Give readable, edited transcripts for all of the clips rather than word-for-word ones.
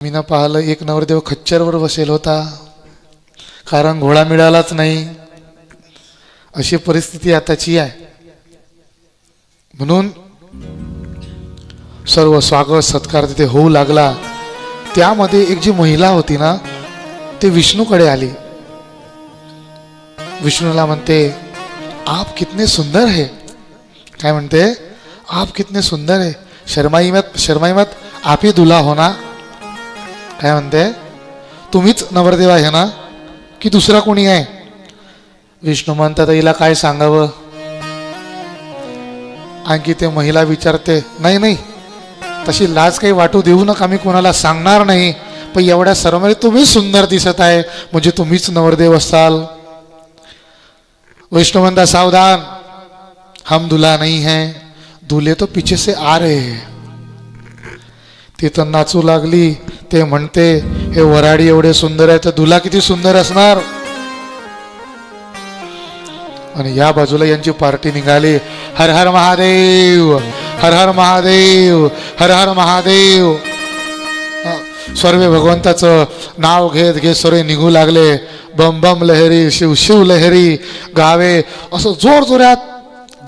मीना पाहिलं एक नवरदेव खच्चरवर बसेल होता, कारण घोडा मिळालाच नाही. अशी परिस्थिती आताची आहे. म्हणून सर्व स्वागत सत्कार तिथे होऊ लागला. त्यामध्ये एक जी महिला होती ना, ते विष्णूकडे आली. विष्णूला म्हणते, आप कितने सुंदर है. काय म्हणते? आप कितने सुंदर है. शर्माई मत आप ही दुल्हा हो ना. काय म्हणते? तुम्हीच नवरदेव आहे ना की दुसरा कोणी आहे. विष्णू म्हणतात, हिला काय सांगावं. आणखी ते महिला विचारते, नाही नाही तशी लाज काही वाटू देऊ नका, मी कोणाला सांगणार नाही, पण एवढ्या सर्वांमध्ये तुम्ही सुंदर दिसत आहे, म्हणजे तुम्हीच नवरदेव असाल. विष्णू म्हणता, सावधान, हम दूल्हा नहीं है, दूल्हे तो पीछे से आ रहे हैं. तिथं नाचू लागली. ते म्हणते, हे वराडी एवढे सुंदर आहे तर दूल्हा किती सुंदर असणार. आणि या बाजूला यांची पार्टी निघाली. हर हर महादेव, हर हर महादेव, हर हर महादेव. सर्व भगवंताचं नाव घेत घेत सर्व निघू लागले. बम बम लहरी, शिव शिव लहरी गावे, असं जोर जोरात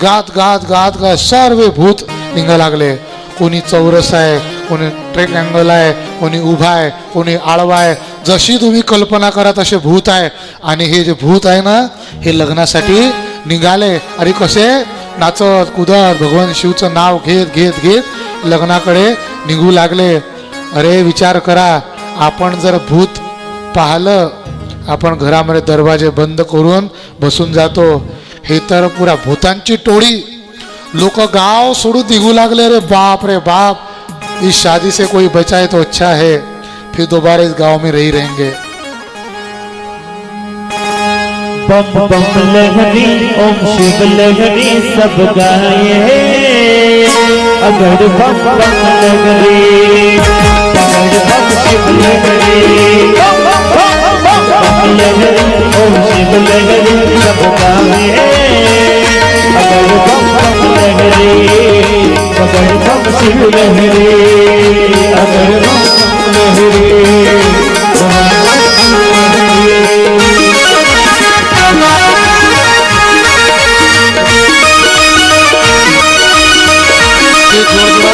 गात गात गात गात सर्व भूत निघा लागले. कोणी चौरस आहे, कोणी ट्रेंगल आहे, कोणी उभा आहे, कोणी आळवा आहे. जशी तुम्ही कल्पना करा तसे भूत आहे. आणि हे जे भूत आहे ना, हे लग्नासाठी निघाले. अरे कसे नाचत कुदत भगवान शिवचं नाव घेत घेत घेत लग्नाकडे निघू लागले. अरे विचार करा, आपण जर भूत पाहिलं, आपण घरामध्ये दरवाजे बंद करून बसून जातो. हे तर पुरा भूतांची टोळी. लोक गाव सोडून निघू लागले. रे बाप, इस शादी से कोई बचाए तो अच्छा है, फिर दोबारा इस गांव में रही रहेंगे. बम बम लहरी ओम शिव लहरी सब गाए, अगर बम बम लहरी, अगर बम शिव लहरी, बम लहरी ओम शिव लहरी सब गाए, अगर बम बम लहरी, अगर बम शिव लहरी, अगर बम लहरी.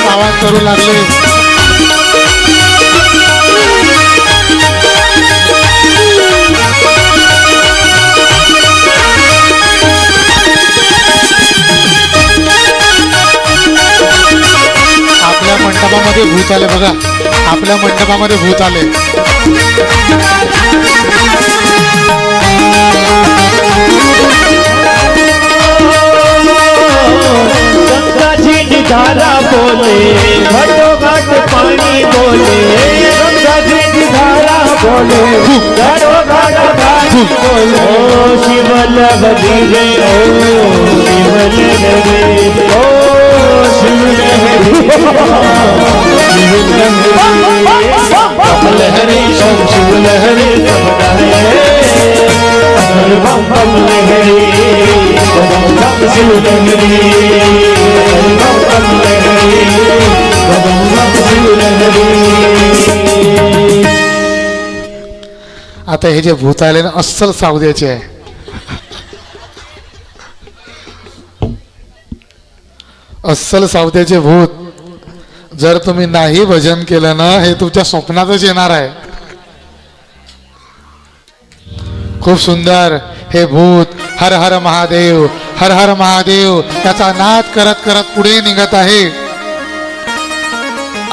आवाज करू लागले. आपल्या मंडपामध्ये भूत आले बघा, आपल्या मंडपामध्ये भूत आले. धारा बोले, घाटो घाट पानी बोले, गंगा जी धारा बोले, घाटो घाट पानी बोले. ओ शिवल बदीरे, ओ शिवल रे, ओ शिवल हरी, लहरी ओम शिवल हरी सब गाए, बम बम लहरी, बम बम शिवल हरी. आता हे जे भूत आले ना, अस्सल सावद्याचे आहे. अस्सल सावद्याचे भूत. जर तुम्ही नाही भजन केलं ना, हे तुमच्या स्वप्नातच येणार आहे. खूप सुंदर हे भूत हर हर महादेव, हर हर महादेव त्याचा नाद करत करत पुढे निघत आहे.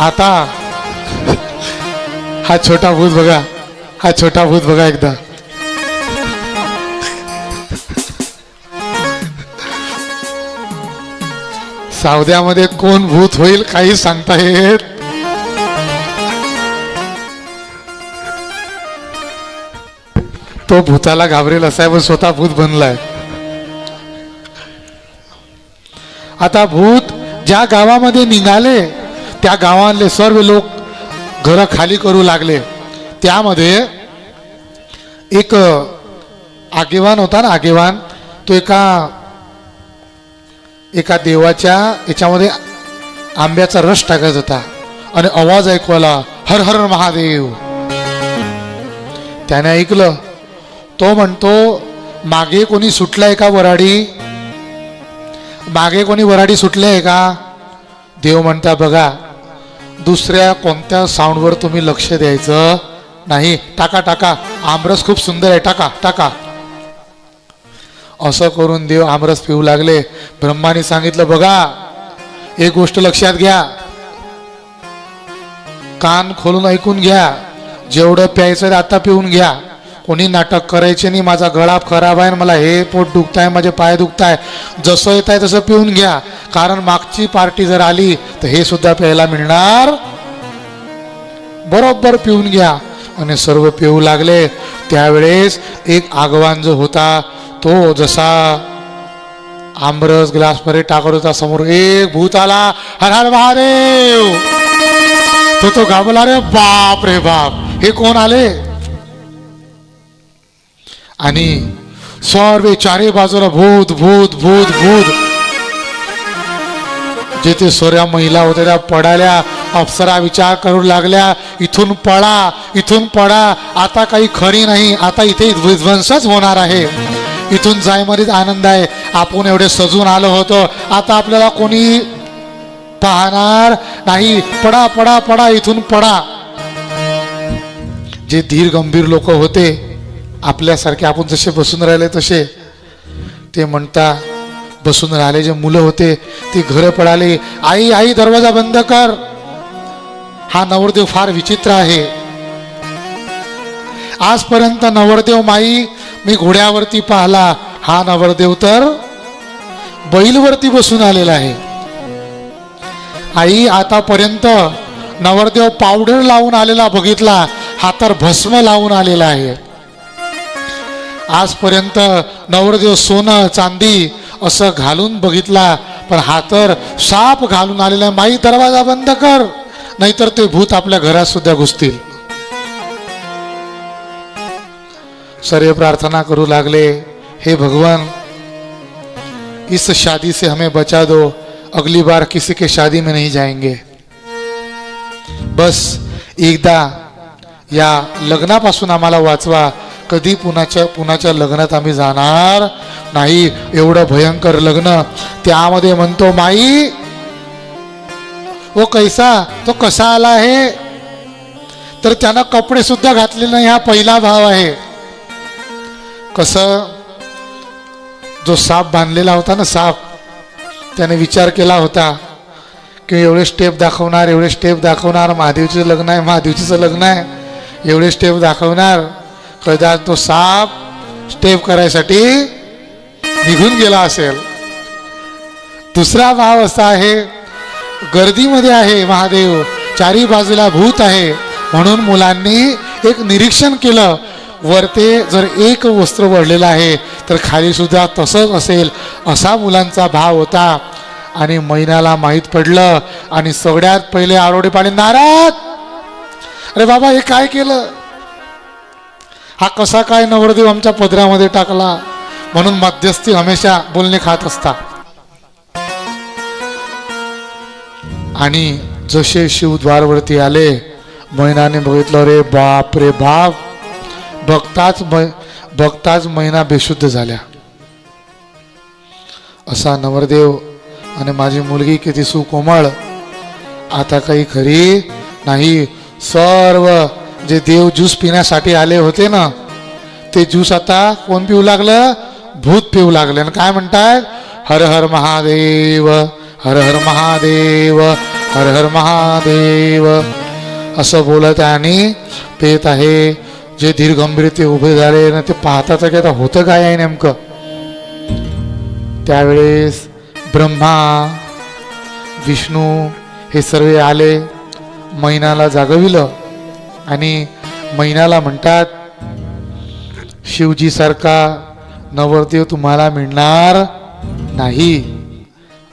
आता हा छोटा भूत बघा, हा छोटा भूत बघा एकदा. सावद्यामध्ये कोण भूत होईल काही सांगता येत. तो भूताला घाबरेल असाय, पण स्वतः भूत बनलाय. आता भूत ज्या गावामध्ये निघाले, त्या गावातले सर्व लोक घर खाली करू लागले. त्यामध्ये एक आगेवान होता ना, आगेवान, तो एका देवाच्या याच्यामध्ये आंब्याचा रस टाकत होता. आणि आवाज ऐकू आला, हर हर महादेव. त्याने ऐकलं. तो म्हणतो मागे कोणी सुटलाय का वराडी? मागे कोणी वराडी सुटले आहे का? देव म्हणता बघा दुसऱ्या कोणत्या साऊंडवर तुम्ही लक्ष द्यायचं नाही. टाका टाका आमरस खूप सुंदर आहे, टाका टाका. असं करून देव आमरस पिऊ लागले. ब्रह्माने सांगितलं बघा एक गोष्ट लक्षात घ्या, कान खोलून ऐकून घ्या. जेवढं प्यायचं आता पिऊन घ्या. कोणी नाटक करायचे नाही माझा गळा खराब आहे, मला हे पोट दुखताय, माझे पाय दुखताय. जसं येत आहे तसं पिऊन घ्या, कारण मागची पार्टी जर आली तर हे सुद्धा प्यायला मिळणार. बरोबर पिऊन घ्या. आणि सर्व पिऊ लागले. त्यावेळेस एक आगवान जो होता तो जसा आमरस ग्लास मध्ये टाकत होता, समोर एक भूत आला. हर हर महादेव. तो घाबरला. रे बाप रे बाप, हे कोण आले? आणि सर्व चारी बाजूला भूत भूत भूत भूत. जिथे सोऱ्या महिला होत्या त्या पडाल्या. अप्सरा विचार करू लागल्या इथून पळा, इथून पळा, आता काही खरी नाही, आता इथे विध्वंसच होणार आहे. इथून जायमध्येच आनंद आहे. आपण एवढे सजून आलो होतो, आता आपल्याला कोणी पाहणार नाही. पडा पडा पडा, इथून पडा. जे धीर गंभीर लोक होते आपल्यासारखे, आपण जसे बसून राहिले तसे, ते म्हणता बसून राहिले. जे मुलं होते ती घरं पडाली. आई आई दरवाजा बंद कर. हा नवरदेव फार विचित्र आहे. आजपर्यंत नवरदेव माई मी घोड्यावरती पाहला, हा नवरदेव तर बैलवरती बसून आलेला आहे. आई आतापर्यंत नवरदेव पावडर लावून आलेला बघितला, हा तर भस्म लावून आलेला आहे. आजपर्यंत नवरदेव सोनं चांदी असं घालून बघितला, पण हा तर साप घालून आलेला आहे. माई दरवाजा बंद कर, नाहीतर ते भूत आपल्या घरात सुद्धा घुसतील. सर्व प्रार्थना करू लागले, हे भगवान इस शादी से हमें बचा दो, अगली बार किसी के शादी में नहीं जाएंगे. बस एकदा या लग्नापासून आम्हाला वाचवा, कधी पुण्याच्या लग्नात आम्ही जाणार नाही. एवढं भयंकर लग्न. त्यामध्ये म्हणतो माई वो कैसा, तो कसा आला आहे? तर त्यानं कपडे सुद्धा घातले नाही. हा पहिला भाव आहे. कसं, जो साप बांधलेला होता ना, साप, त्याने विचार केला होता की एवढे स्टेप दाखवणार, एवढे स्टेप दाखवणार, महादेवचं लग्न आहे, महादेवचं लग्न आहे, एवढे स्टेप दाखवणार. कदाच तो साप स्टेप करायसाठी निघून गेला असेल. दुसरा भाव असा आहे, गर्दीमध्ये आहे महादेव, चारी बाजूला भूत आहे, म्हणून मुलांनी एक निरीक्षण केलं. वरते जर एक वस्त्र वळलेलं आहे तर खाली सुद्धा तसंच असेल, असा मुलांचा भाव होता. आणि मैनाला माहीत पडलं आणि सगळ्यात पहिले आरोडे पाणी नाराज. अरे बाबा हे काय केलं? हा कसा काय नवरदेव आमच्या पदरामध्ये टाकला? म्हणून मध्यस्थी हमेशा बोलणे खात असता. आणि जसे शिवद्वारवरती आले, मैनाने बघितलं, रे बाप रे बाप. बघताच मैना बेशुद्ध झाल्या. असा नवरदेव आणि माझी मुलगी किती सुकोमळ, आता काही खरी नाही. सर्व जे देव ज्यूस पिण्यासाठी आले होते ना, ते ज्यूस आता कोण पिऊ लागलं? भूत पिऊ लागले. आणि काय म्हणताय? हर हर महादेव, हर हर महादेव, हर हर महादेव असं बोलत आहे आणि पेत आहे. जे धीर गंभीर ते उभे झाले ना, ते पाहतात की आता होतं काय आहे नेमकं. त्यावेळेस ब्रह्मा, विष्णू हे सर्व आले, मैनाला जागविलं आणि मैनाला म्हणतात, शिवजी सारखा नवरदेव तुम्हाला मिळणार नाही.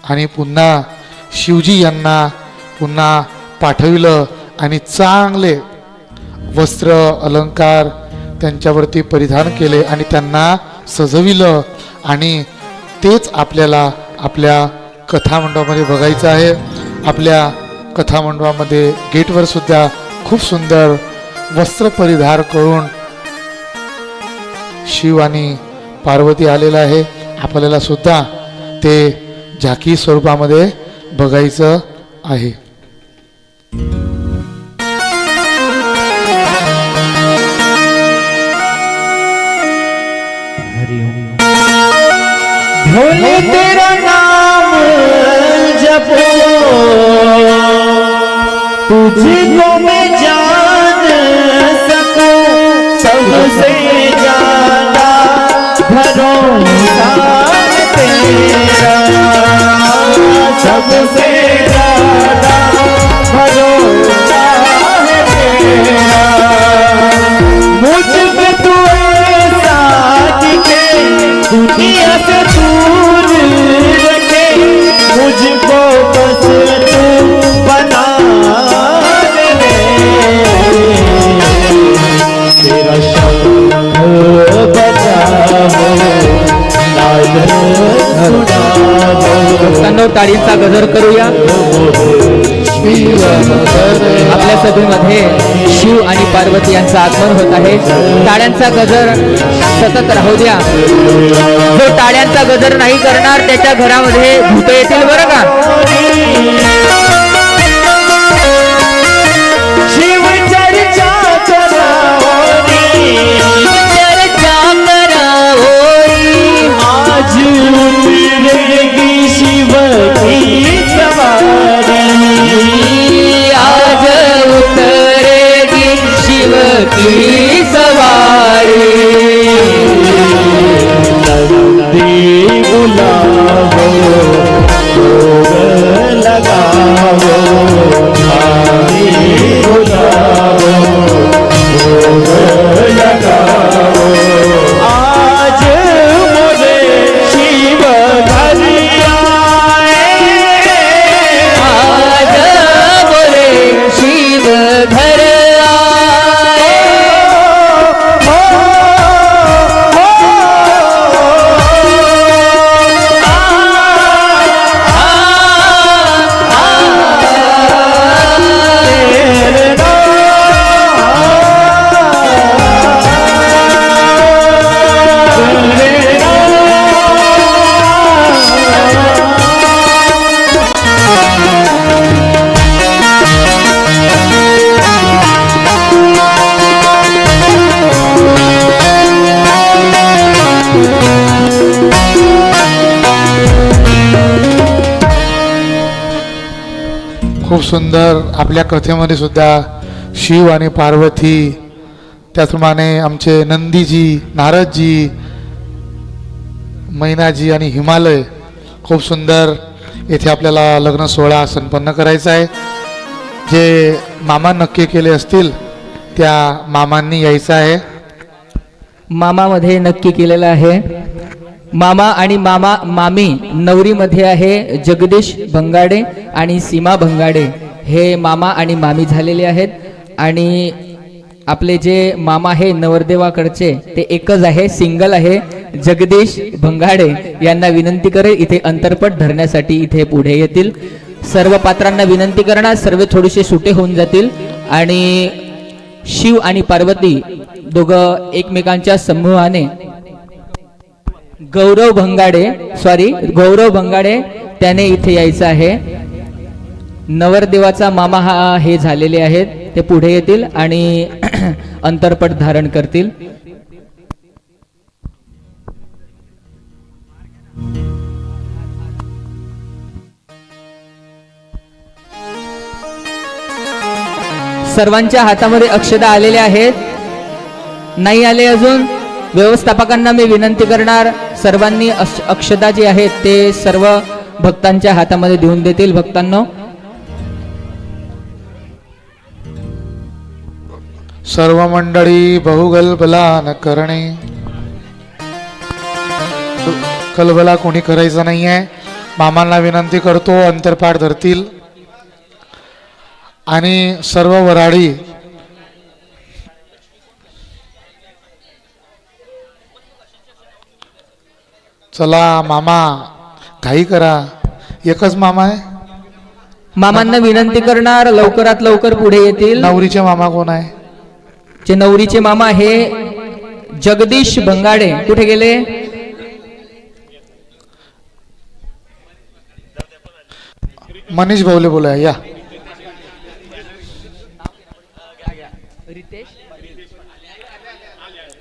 आणि पुन्हा शिवजी यांना पुन्हा पाठविलं आणि चांगले वस्त्र अलंकार त्यांच्यावरती परिधान केले आणि त्यांना सजविलं. आणि तेच आपल्याला आपल्या कथामंडपामध्ये बघायचं आहे. आपल्या कथामंडपामध्ये गेटवर सुद्धा खूप सुंदर वस्त्र परिधार करून शिव आणि पार्वती आलेला आहे. आपल्याला सुद्धा ते झाकी स्वरूपामध्ये बघायचं आहे. भोले तेरा नाम जपो, तुझको मैं जान सकूं, सबसे ज्यादा भरोसा तेरा, सबसे ज्यादा भरोसा तेरा। मुझ पे तू ऐसा दिखे, दुनिया से दूर रखे, मुझको बस तू बना दे। तेरा शब्द बजाओ, नाद सुनाओ। टाळींचा गजर करूया. आपल्या सभेमध्ये शिव आणि पार्वती यांचं आगमन होत आहे. टाळ्यांचा गजर सतत राहू द्या. जो टाळ्यांचा गजर नाही करणार त्याच्या घरामध्ये भूत येतील बरं का. शिव चर्चा कराओरी, चर्चा कराओरी, आज उतरेगी शिव की सवारी, आज उतरेगी शिव की सवारी. नंदी बुलाओ, भोग लगाओ, नारी बुलाओ, भोग लगाओ। आज मोरे शिव घर आए, आज बोले शिव घर आए. खूप सुंदर आपल्या कथेमध्ये सुद्धा शिव आणि पार्वती, त्याचप्रमाणे आमचे नंदीजी, नारदजी, मैनाजी आणि हिमालय, खूप सुंदर येथे आपल्याला लग्न सोहळा संपन्न करायचा आहे. जे मामा नक्की केले असतील त्या मामांनी यायचं आहे. मामामध्ये नक्की केलेलं आहे. मामा आणि मामी नवरीमध्ये आहे जगदीश भंगाडे आणि सीमा भंगाडे. हे मामा आणि मामी झालेले आहेत. आणि आपले जे मामा आहे नवरदेवाकडचे ते एकच आहे, सिंगल आहे, जगदीश भंगाडे. यांना विनंती करेल इथे अंतरपट धरण्यासाठी इथे पुढे येतील. सर्व पात्रांना विनंती करणार, सर्व थोडेसे सुटे होऊन जातील. आणि शिव आणि पार्वती दोघं एकमेकांच्या समूहाने गौरव भंगाडे त्याने इथे यायचं आहे. नवरदेवाचा मामा हा हे झालेले आहेत, ते पुढे येतील आणि अंतरपट धारण करतील. सर्वांच्या हातामध्ये अक्षता आलेल्या आहेत. नाही आले अजून, व्यवस्थापकांना मी विनंती करणार, सर्वांनी अक्षता जी आहेत ते सर्व भक्तांच्या हातामध्ये देऊन देतील. भक्तांनो, सर्व मंडळी बहुगलबला न करणे. कलबला कोणी करायचं नाहीये. मामांना विनंती करतो अंतरपाठ धरतील आणि सर्व वराडी चला. मामा घाई करा, एकच मामा आहे. मामांना विनंती करणार लवकरात लवकर पुढे येतील. नवरीचे मामा कोण आहे? जे नवरीचे मामा हे जगदीश भंगाडे. कुठे गेले? मनीष भाऊले बोला या.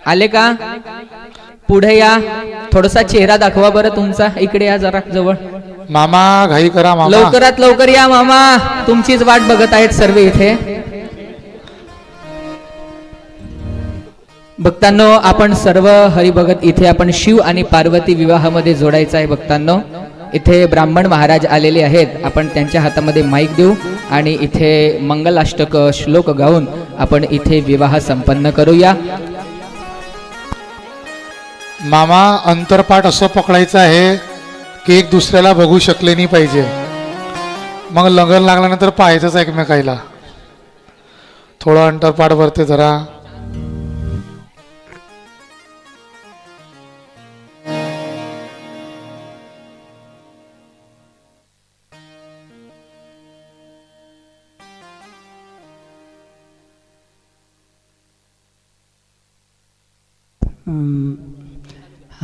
आले का? पुढे या. थोडासा चेहरा दाखवा बरं तुमचा. इकडे या जरा जवळ. मामा घाई करा मामा. लवकरात लवकर या मामा. तुमचीच वाट बघत आहेत सर्व इथे. भक्तांनो, आपण सर्व हरिभगत इथे आपण शिव आणि पार्वती विवाहामध्ये जोडायचं आहे. भक्तांनो, इथे ब्राह्मण महाराज आलेले आहेत. आपण त्यांच्या हातामध्ये माईक देऊ आणि इथे मंगलाष्टक श्लोक गाऊन आपण इथे विवाह संपन्न करूया. मामा अंतरपाठ असं पकडायचं आहे की एक दुसऱ्याला बघू शकले नाही पाहिजे. मग लग्न लागल्यानंतर पाहायचंच एकमेकायला. थोडं अंतरपाठ भरते जरा.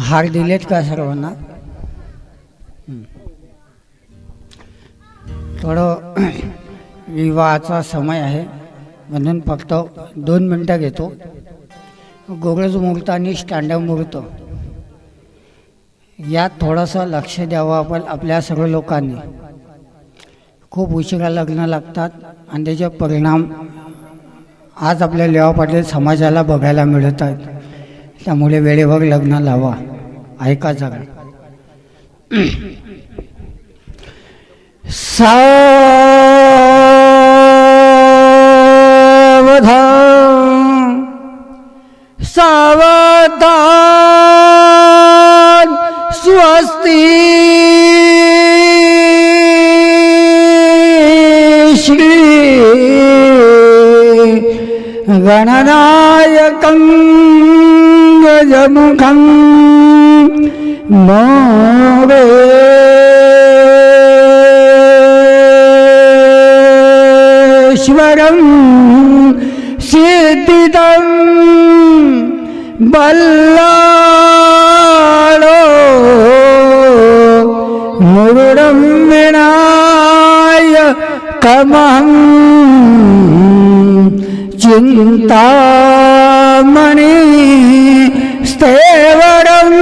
हार दिलेत का सर्वांना? थोडं विवाहाचा समय आहे म्हणून फक्त 2 मिनटं घेतो. गोरज मुहूर्त आणि स्टँडअप मुहूर्त यात थोडंसं लक्ष द्यावं आपण आपल्या सर्व लोकांनी. खूप उशिरा लग्न लागतात आणि त्याचे परिणाम आज आपल्या लेवा पाटील समाजाला बघायला मिळत आहेत. त्यामुळे वेळेवर लग्न लावा. ऐका जरा. सावधान सावधान स्वस्ति श्री गणनायकं गजमुखं मोरेश्वरं सिद्धिदं बल्लाळो मुरुडं विनायकमहं चिंतामणि स्थेवरं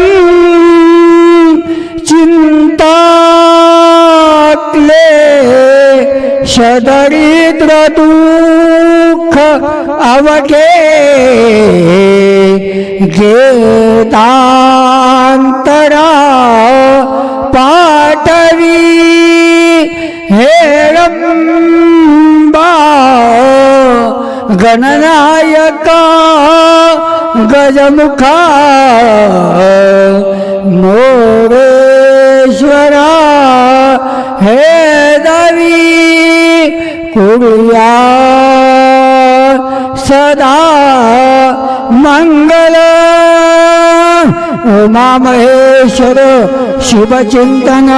चिंताक्ले शदरिद्र दुःख अवघे गेदांतरा पाटवी हेरंबा गणनायका गजमुखा मोरेश्वरा हे देवी कुर्या सदा मंगल. उमा महेश्वर शिवचिंतन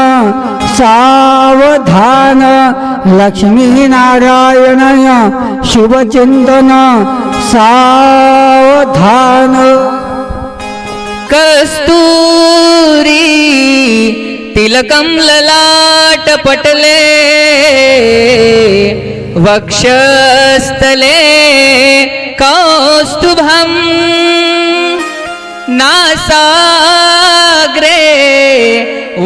सावधान लक्ष्मी नारायण शिवचिंतन सावधान. कस्तूरी तिलकं ललाट पटले वक्षस्थले कौस्तुभं नासाग्रे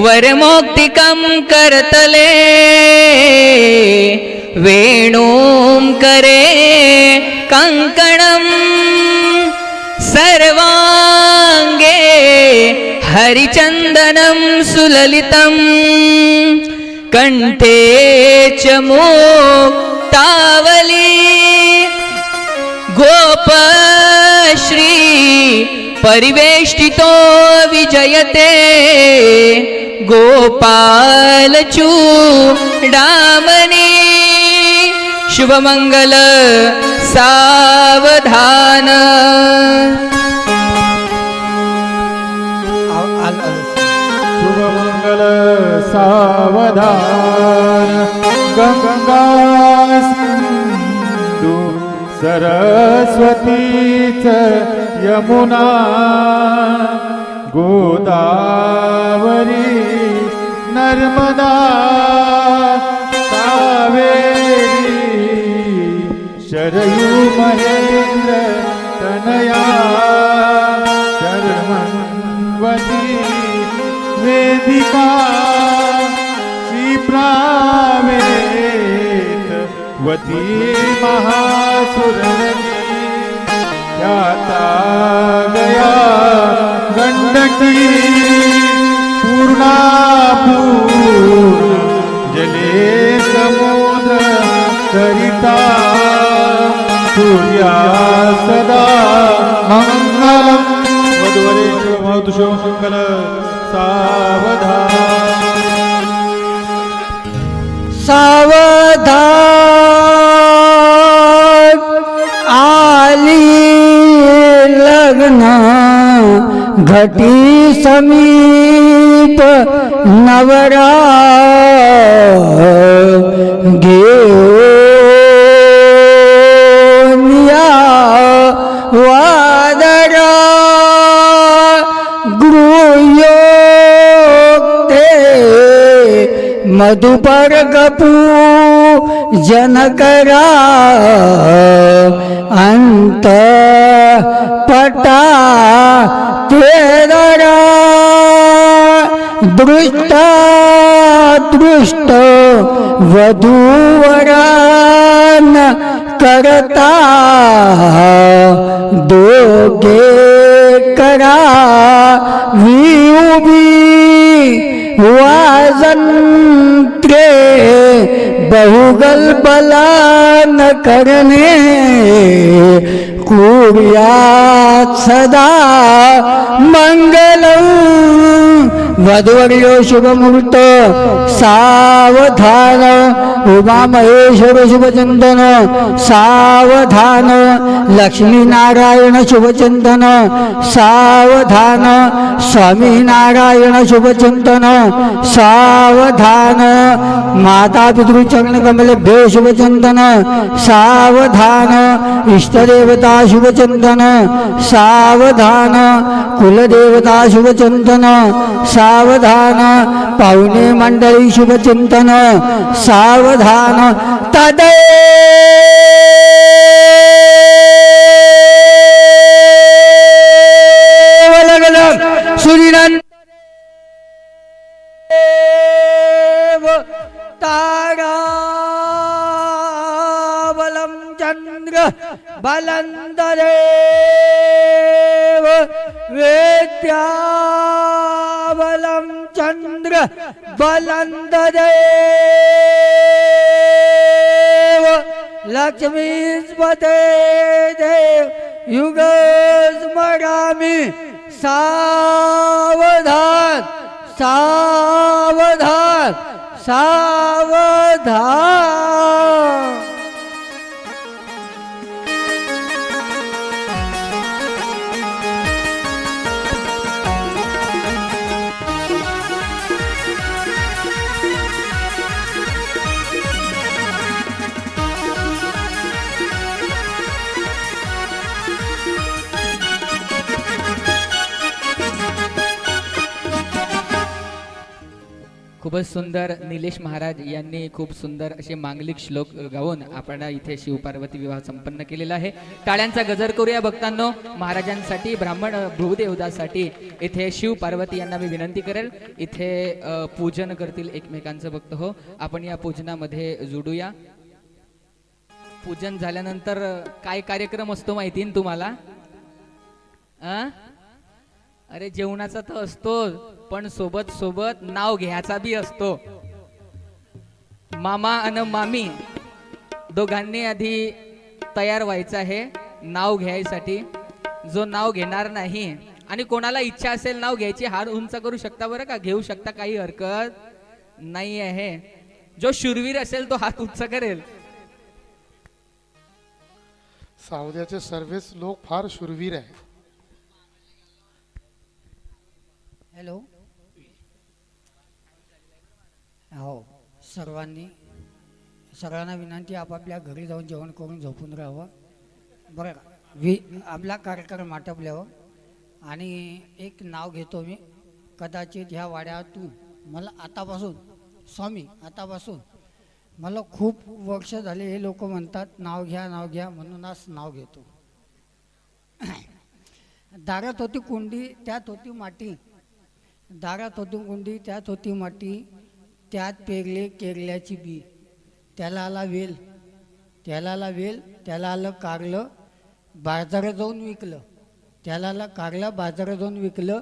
वरमौक्तिकं करतले वेणुं करे कङ्कणं सर्वाङ्गे हरिचन्दनं सुललितं कण्ठे च मुक्तावली गोपश्री परिवेष्टितो विजयते गोपालचूडामणि शुभमंगल सावधान. शुभमंगल सावधान गंगा सिंधू सरस्वतीच यमुना गोदावरी नर्मदा कावेरी शरयू महेंद्र तनया शर्मन्वती वेदिका क्षिप्रावेत वती महासुरनदी ख्याता गया गंडकी पूर्णापूर्ण जले समुद्र सरिता सूर्या सदा मंगलम वधुवरेश भवतु मंगल सावधान सावधान आली लग्न घटी समीप नवरा घेऊनिया वादरा गृह्योक्ते मधुपर गपू जनकरा अंत पटा तेरा दृष्ट दृष्ट वधूवरान करता दोगे करा विउबी वाजंत्रे बहुगल बलान करणे कुर्यात सदा मंगलम वधुवर्यो शुभमुहूर्त सावधान उमा महेश्वर शुभचिंतन सावधान लक्ष्मी नारायण शुभचिंतन सावधान स्वामी नारायण शुभचिंतन सावधान माता पितृचरण कमलेभ्यो शुभचिंतन सावधान इष्टदेवता शुभचिंतन सावधान कुलदेवता शुभचिंतन सावधान पाहुणे मंडळी शुभचिंतन सावधान तदेव लग्नं सूर्यनंदेव ताराबलं चंद्र बलन्ददेव वेद्याबलं चंद्र बलन्ददेव लक्ष्मीपते देव युग स्मरामि सावधान सावधान सावधान खूपच सुंदर निलेश महाराज यांनी खूप सुंदर असे मांगलिक श्लोक गाऊन आपण इथे शिवपार्वती विवाह संपन्न केलेला आहे. टाळ्यांचा गजर करूया भक्तांनो. महाराजांसाठी ब्राह्मण भूदेवदासाठी इथे शिव पार्वती यांना मी विनंती करेल इथे पूजन करतील एकमेकांचं भक्त हो. आपण या पूजनामध्ये जोडूया. पूजन झाल्यानंतर काय कार्यक्रम असतो माहिती ना तुम्हाला? अरे जेवणाचा तर असतो पण सोबत सोबत नाव घ्यायचा बी असतो. मामा आणि मामी दोघांनी आधी तयार व्हायचं आहे नाव घ्यायसाठी. जो नाव घेणार नाही आणि कोणाला इच्छा असेल नाव घ्यायची हात उंच करू शकता बरं का, घेऊ शकता, काही हरकत नाही आहे. जो शूरवीर असेल तो हात उंच करेल. सावध्याचे सर्वच लोक फार शूरवीर आहेत. हॅलो हो सर्वांनी सगळ्यांना विनंती आपापल्या घरी जाऊन जेवण करून झोपून राहावं बरं का. आपला कार्यक्रम आटपल्यावर आणि एक नाव घेतो मी. कदाचित ह्या वाड्यातून मला आतापासून स्वामी आतापासून मला खूप वर्ष झाले हे लोक म्हणतात नाव घ्या म्हणूनच नाव घेतो. दारात होती कुंडी त्यात होती माती, दारात होती कुंडी त्यात होती माती, त्यात पेरले केरल्याची बी, त्याला आला वेल, त्याला आला वेल, त्याला आलं कारलं, बाजारात जाऊन विकलं, त्याला आलं कारलं, बाजारात जाऊन विकलं,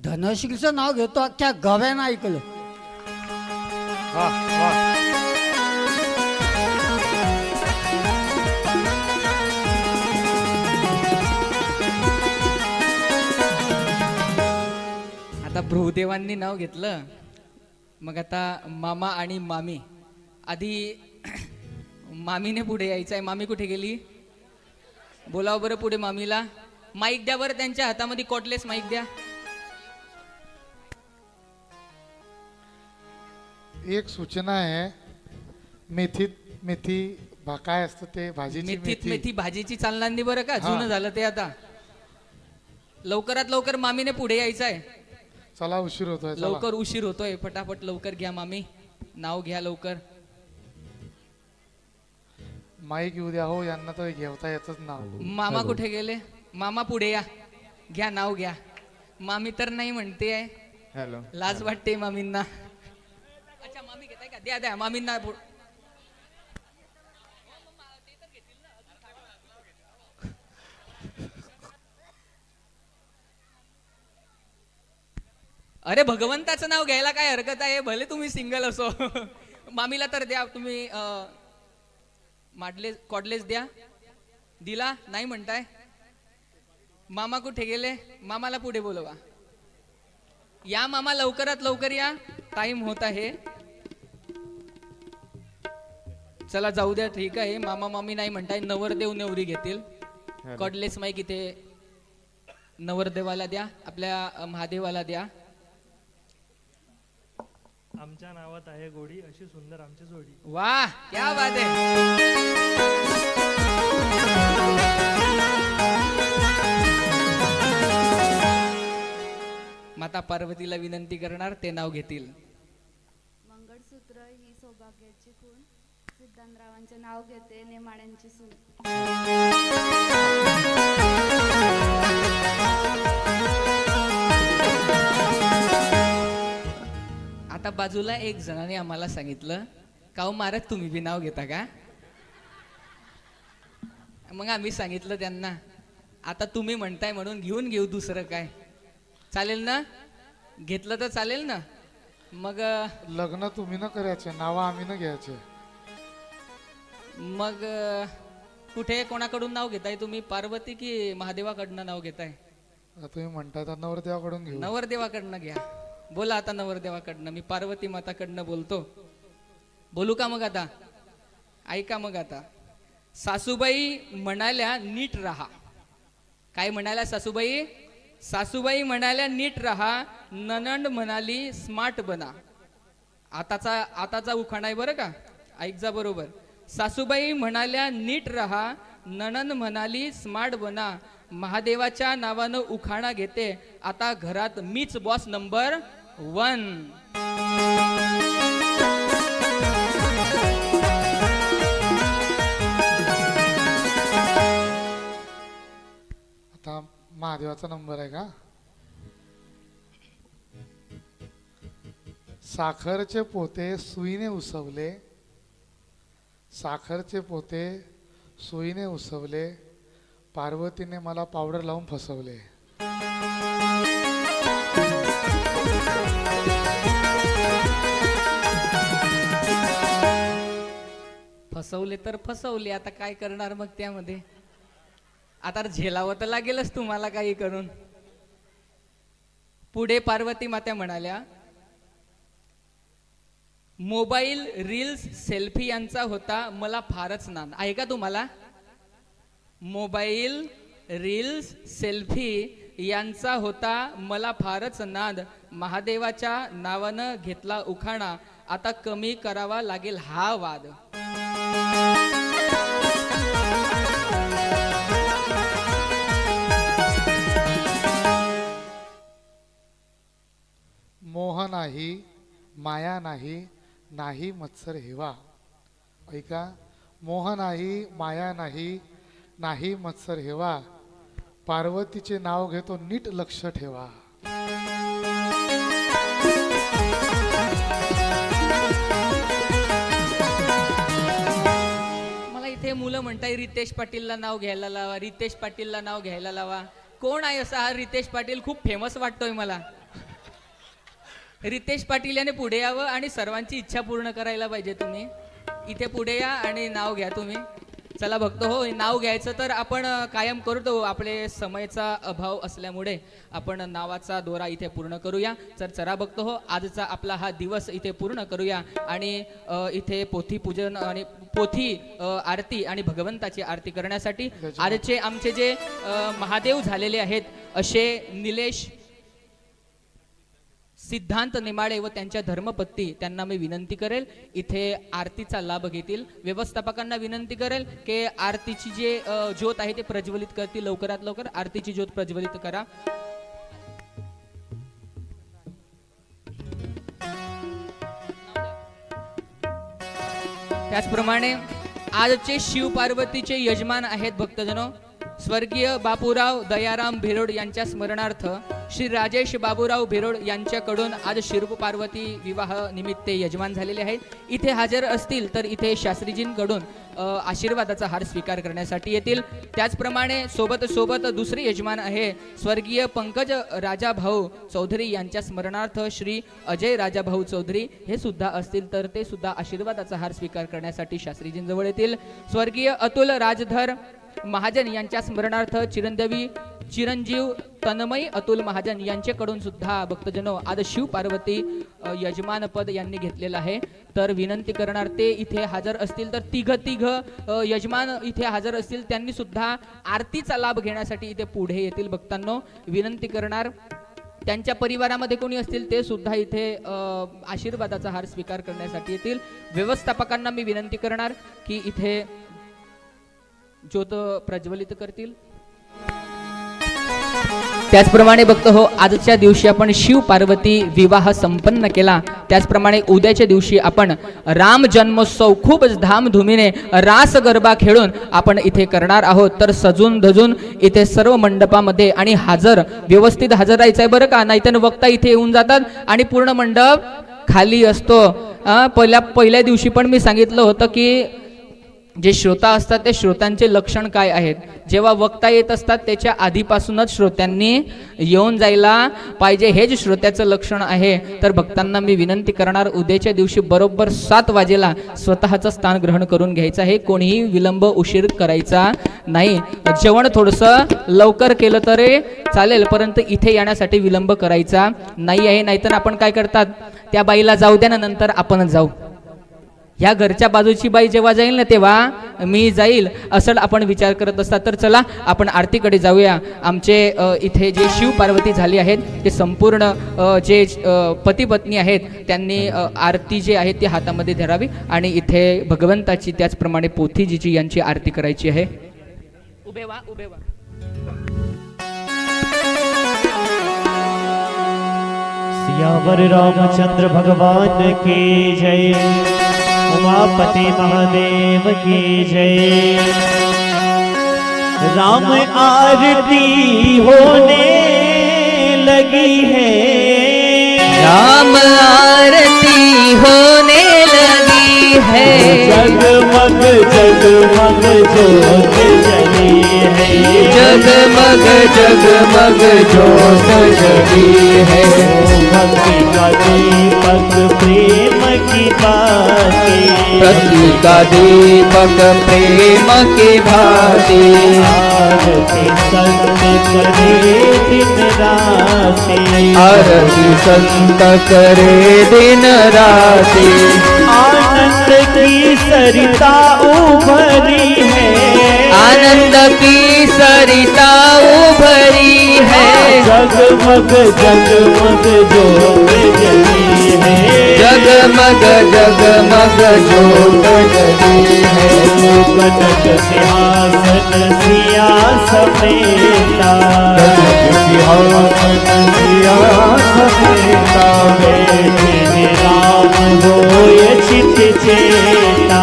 धनश्रीचं नाव घेतो अख्ख्या गव्यानं ऐकलं. आता भृदेवांनी नाव घेतलं, मग आता मामा आणि मामी. आधी मामीने पुढे यायचं आहे. मामी कुठे गेली? बोलावं बरं पुढे मामीला. माईक द्या बरं, त्यांच्या हातामध्ये कॉर्डलेस माईक द्या. एक सूचना आहे, मेथी काय असतं ते भाजीची मेथीत मेथी भाजीची चालणार नाही बरं का, जुनं झालं ते. आता लवकरात लवकर मामीने पुढे यायचं आहे. चला उशीर होतोय. चला. लवकर उशीर होतोय, फटाफट लवकर घ्या मामी, नाव घ्या लवकर. माईक येऊ द्या हो, यांना तर घेवता येतच नाव. मामा कुठे गेले? मामा पुढे या, घ्या नाव घ्या. मामी तर नाही म्हणते आहे. हॅलो. लाज वाटते मामींना. अच्छा मामी घेताय का? द्या द्या मामींना. अरे भगवंताचं नाव घ्यायला काय हरकत आहे, भले तुम्ही सिंगल असो. मामीला तर द्या तुम्ही. माडलेस कॉर्डलेस द्या. दिला नाही म्हणताय. मामा कुठे गेले? मामाला पुढे बोलवा. या मामा लवकरात लवकर या, टाइम होत आहे. चला जाऊ द्या, ठीक आहे. मामा मामी नाही म्हणताय, नवरदेव नवरी घेतील. कॉर्डलेस माईक इथे नवरदेवाला द्या, आपल्या महादेवाला द्या. आमच्या नावात आहे गोडी, अशी सुंदर आमची जोडी. वाह क्या बात आहे. माता पार्वतीला विनंती करणार, ते नाव घेतील. मंगळसूत्र ही सौभाग्याची खूण, सिद्धांतरावांचे नाव घेते नेमाड्यांची सून. आता बाजूला एक जणाने आम्हाला सांगितलं, काऊ महाराज तुम्ही बी नाव घेता का? मग आम्ही सांगितलं त्यांना, आता तुम्ही म्हणताय म्हणून घेऊ दुसरं काय. चालेल ना? घेतलं तर चालेल ना? मग लग्न तुम्ही न करायचे, नाव आम्ही न घ्यायचे. मग कुठे कोणाकडून नाव घेताय तुम्ही? पार्वती की महादेवाकडनं नाव घेताय? तुम्ही म्हणताय तर नवरदेवाकडून घेऊ. नवरदेवाकडनं घ्या. बोला आता नवरदेवाकडनं. मी पार्वती माताकडनं बोलतो. बोलू का मग आता? ऐका मग आता. सासूबाई म्हणाल्या नीट राहा. काय म्हणाल्या सासूबाई? सासूबाई म्हणाल्या नीट राहा, ननंद म्हणाली स्मार्ट बना. आताचा उखाणा आहे बरं का, ऐक जा बरोबर. सासूबाई म्हणाल्या नीट राहा, ननंद म्हणाली स्मार्ट बना. महादेवाच्या नावानं उखाणा घेते, आता घरात मीच बॉस नंबर 1. आता महादेवाचा नंबर आहे का? साखरचे पोते सुईने उसवले, साखरचे पोते सुईने उसवले, पार्वतीने मला पावडर लावून फसवले. फसवले तर फसवले, आता काय करणार मग त्यामध्ये? आता झेलावं तर लागेलच तुम्हाला काही करून. पुढे पार्वती माता म्हणाल्या, मोबाईल रील्स सेल्फी यांचा होता मला फारच नाद. आहे का तुम्हाला? मोबाईल रील्स सेल्फी यांचा होता मला फारच नाद. महादेवाच्या नावानं घेतला उखाणा, आता कमी करावा लागेल हा वाद. मोह नाही, माया नाही, नाही मत्सर हेवा. ऐका, मोह नाही, माया नाही, नाही मत्सर हेवा. पार्वतीचे नाव घेतो नीट लक्ष ठेवा. मला इथे मुलं म्हणताय रितेश पाटीलला नाव घ्यायला लावा, रितेश पाटीलला नाव घ्यायला लावा. कोण आहे असा हा रितेश पाटील? खूप फेमस वाटतोय मला. रितेश पाटील याने पुढे यावं आणि सर्वांची इच्छा पूर्ण करायला पाहिजे. तुम्ही इथे पुढे या आणि नाव घ्या तुम्ही. चला बघतो हो, नाव घ्यायचं तर आपण कायम करतो. आपले समयचा अभाव असल्यामुळे आपण नावाचा दोरा इथे पूर्ण करूया. तर चला बघतो हो, आजचा आपला हा दिवस इथे पूर्ण करूया आणि इथे पोथी पूजन आणि पोथी आरती आणि भगवंताची आरती करण्यासाठी आजचे आमचे जे महादेव झालेले आहेत असे निलेश सिद्धांत निमाळे व त्यांच्या धर्मपत्नी त्यांना मी विनंती करेल इथे आरतीचा लाभ घेतील. व्यवस्थापकांना विनंती करेल की आरतीची जे ज्योत आहे ते प्रज्वलित करतील. लवकरात लवकर आरतीची ज्योत प्रज्वलित करा. त्याचप्रमाणे आजचे शिव पार्वतीचे यजमान आहेत भक्तजनो स्वर्गीय बापूराव दयाराम भिरोड यांच्या स्मरणार्थ श्री राजेश बाबूराव भिरोड यांच्याकडून आज शिव पार्वती विवाह निमित्त यजमान झालेले आहेत. इथे हजर असतील तर इथे शास्त्रीजींकडून आशीर्वादाचा हार स्वीकार करण्यासाठी येतील. त्याचप्रमाणे सोबत दुसरे यजमान आहे स्वर्गीय पंकज राजाभाऊ चौधरी यांच्या स्मरणार्थ श्री अजय राजाभाऊ चौधरी हे सुद्धा असतील तर ते सुद्धा आशीर्वादाचा हार स्वीकार करण्यासाठी शास्त्रीजींजवळ येतील. स्वर्गीय अतुल राजधर महाजन यांच्या स्मरणार्थ चिरंजीव तन्मय अतुल महाजन यांच्याकडून सुद्धा भक्तजनो आज शिव पार्वती यजमान पद यांनी घेतलेलं आहे. तर विनंती करणार ते इथे हजर असतील तर तिघ यजमान इथे हजर असतील त्यांनी सुद्धा आरतीचा लाभ घेण्यासाठी इथे पुढे येतील. भक्तांनो विनंती करणार त्यांच्या परिवारामध्ये कोणी असतील ते सुद्धा इथे आशीर्वादाचा हार स्वीकार करण्यासाठी येतील. व्यवस्थापकांना मी विनंती करणार की इथे ज्योत प्रज्वलित करतील. त्याचप्रमाणे बघतो हो आजच्या दिवशी आपण शिव पार्वती विवाह संपन्न केला. त्याचप्रमाणे उद्याच्या दिवशी आपण राम जन्मोत्सव खूपच धामधुमीने रास गरबा खेळून आपण इथे करणार आहोत. तर सजून धजून इथे सर्व मंडपामध्ये आणि व्यवस्थित हजर राहायचंय बरं का, नाहीतर वक्ता इथे येऊन जातात आणि पूर्ण मंडप खाली असतो. पहिल्या दिवशी पण मी सांगितलं होतं की जे श्रोता असतात ते श्रोत्यांचे लक्षण काय आहेत. जेव्हा वक्ता येत असतात त्याच्या आधीपासूनच श्रोत्यांनी येऊन जायला पाहिजे, हे जे श्रोत्याचं लक्षण आहे. तर भक्तांना मी विनंती करणार उद्याच्या दिवशी बरोबर 7 वाजेला स्वतःचं स्थान ग्रहण करून घ्यायचं आहे. कोणीही विलंब उशीर करायचा नाही. जेवण थोडंसं लवकर केलं तरी चालेल परंतु इथे येण्यासाठी विलंब करायचा नाही आहे. नाहीतर आपण काय करतात त्या बाईला जाऊ द्या ना नंतर आपण जाऊ. ह्या घरच्या बाजूची बाई जेव्हा जाईल ना तेव्हा मी जाईल असं आपण विचार करत असतात. तर चला आपण आरतीकडे जाऊया. आमचे इथे जे शिव पार्वती झाली आहेत ते संपूर्ण जे पती पत्नी आहेत त्यांनी आरती जी आहे ती हातामध्ये धरावी आणि इथे भगवंताची त्याचप्रमाणे पोथीजीची यांची आरती करायची आहे. उभे वा. सियावर रामचंद्र भगवान की जय, उमापति महादेव की जय. राम आरती होने लगी है, राम आरती होने लगी है. जगमग जगमग ज्योत जली है, जगमग जगमग ज्योत जली है. भक्ति का दीपक प्रेम की बाती, भक्ति का दीपक प्रेम की भांति. आरती संत करे दिन राति, आरती संत करे दिन राति. आनंद की सरिता उभरी है, आनंद की सरिता उभरी है. जगमग जगमग ज्योत जली है, जग जगमग जगमग ज्योत जगी है। कनक सिंहासन सिया समेता, बैठे राम होय चित चेता,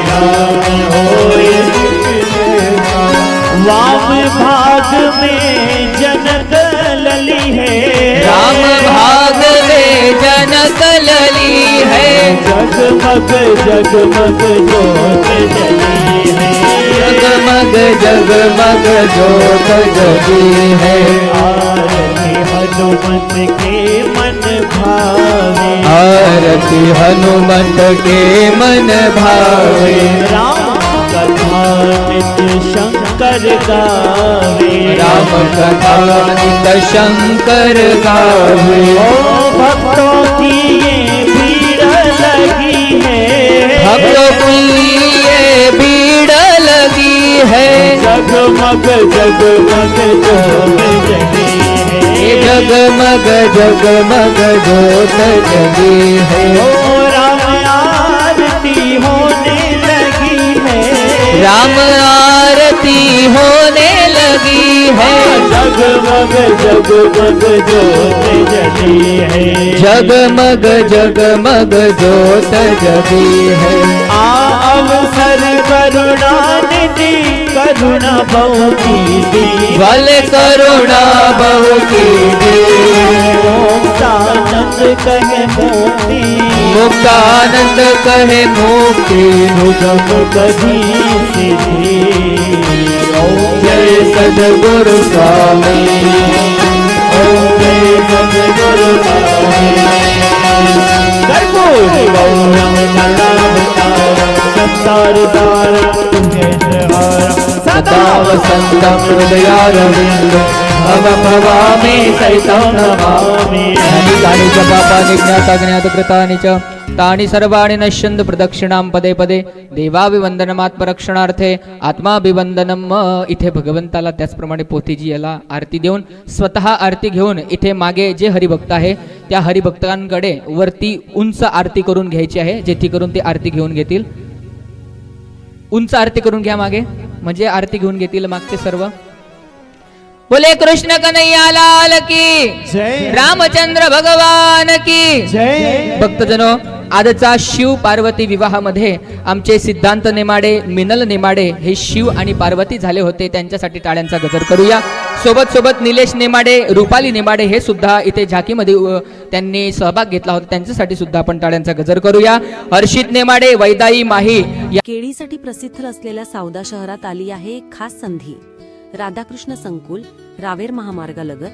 राम होय चित चेता। वाम भाग में जनक लली है, राम भाग में जनक लली है। जगमग जगमग ज्योत जली है, जगमग जगमग ज्योत जगी है। आरती हनुमत के मन भावे, आरती हनुमत के मन भावे। राम कथा नित्य शंकर गावे, राम कथा नित शंकर गावे। ओ भक्तों की ये भीड़ लगी है, भक्तों की ये भीड़ लगी है। जगमग जगमग ज्योत जगी है, जगमग जगमग ज्योत जगी है। ओ राम आरती होने लगी है, राम आरती होने लगी है। जगमग जगमग ज्योत जगी है, जगमग जगमग ज्योत जगी है। आ अवसर करुणा निधि, करुणा बहु की दी, बल करुणा बहु की दी। मुक्तानंद कहे मोक्ति, मुक्तानंद कहे मुक्ति। दुर्गम कभी सिद्धि। ओम जय सद्गुरु स्वामी, ओम जय सद्गुरु स्वामी। कर्पूर गौरम करुणावतारम, संसार तारम तुंगेन्द्रहारम, सदा वसन्तं हृदयारविन्दं भव भवामि सहितं नमामि। तानि च पापानि ज्ञाताज्ञातकृतानि च तानि सर्वाणि नश्यन्तु प्रदक्षिणां पदे पदे। देवाभिवंदनमात्मरक्षणार्थे आत्माभिवंदनम। इथे भगवंताला त्याचप्रमाणे पोथीजी याला आरती देऊन स्वतः आरती घेऊन इथे मागे जे हरिभक्त आहे त्या हरिभक्तांकडे वरती उंच आरती करून घ्यायची आहे, जेथे करून ते आरती घेऊन घेतील। उंच आरती करून घ्या मागे, म्हणजे आरती घेऊन घेतील मागचे सर्व। बोले कृष्ण कन्हैया लाल की जय, रामचंद्र भगवान की जय। भक्तजनो, आजचा शिव पार्वती विवाहामध्ये आमचे सिद्धांत नेमाडे, मिनल नेमाडे हे शिव आणि पार्वती झाले होते, त्यांच्यासाठी टाळ्यांचा गजर करूया। सोबत सोबत निलेश नेमाडे, रुपाली नेमाडे हे सुद्धा इथे झाकीमध्ये त्यांनी सहभाग घेतला होता, त्यांच्यासाठी सुद्धा आपण टाळ्यांचा गजर करूया। हर्षित नेमाडे, वैदाई माही केळीसाठी प्रसिद्ध असलेल्या सावदा शहरात आली आहे एक खास संधी। राधाकृष्ण संकुल, रावेर महामार्गालगत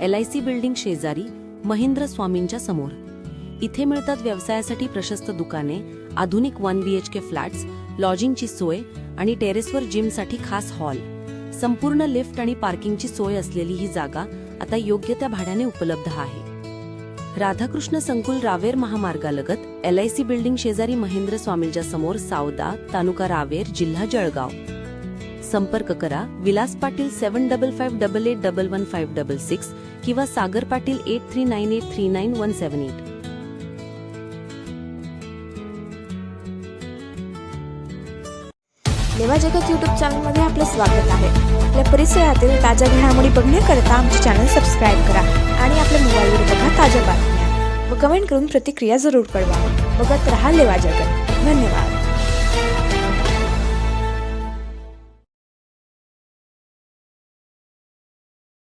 LIC बिल्डिंग शेजारी, महेंद्र स्वामींच्या समोर। इथे मिळतात व्यवसायासाठी प्रशस्त दुकाने, आधुनिक 1 BHK फ्लॅट्स, लॉजिंगची सोय आणि टेरेसवर जिमसाठी खास हॉल। संपूर्ण लिफ्ट आणि पार्किंगची सोय असलेली ही जागा आता योग्य त्या भाड्याने उपलब्ध आहे। राधाकृष्ण संकुल, रावेर महामार्गालगत LIC बिल्डिंग शेजारी, महेंद्र स्वामींच्या समोर, सावदा, तालुका रावेर, जिल्हा जळगाव। संपर्क करा विलास पाटील 7558881156 किंवा सागर पाटील 8398391178। लेवा जगत यूट्यूब चॅनलमध्ये आपलं स्वागत आहे। आपल्या परिसरातील ताज्या घडामोडी बघण्याकरता आमचे चॅनल सबस्क्राईब करा आणि आपल्या मोबाईलवर बघा ताज्या बातम्या व कमेंट करून प्रतिक्रिया जरूर कळवा। बघत रहा लेवा जगत। धन्यवाद।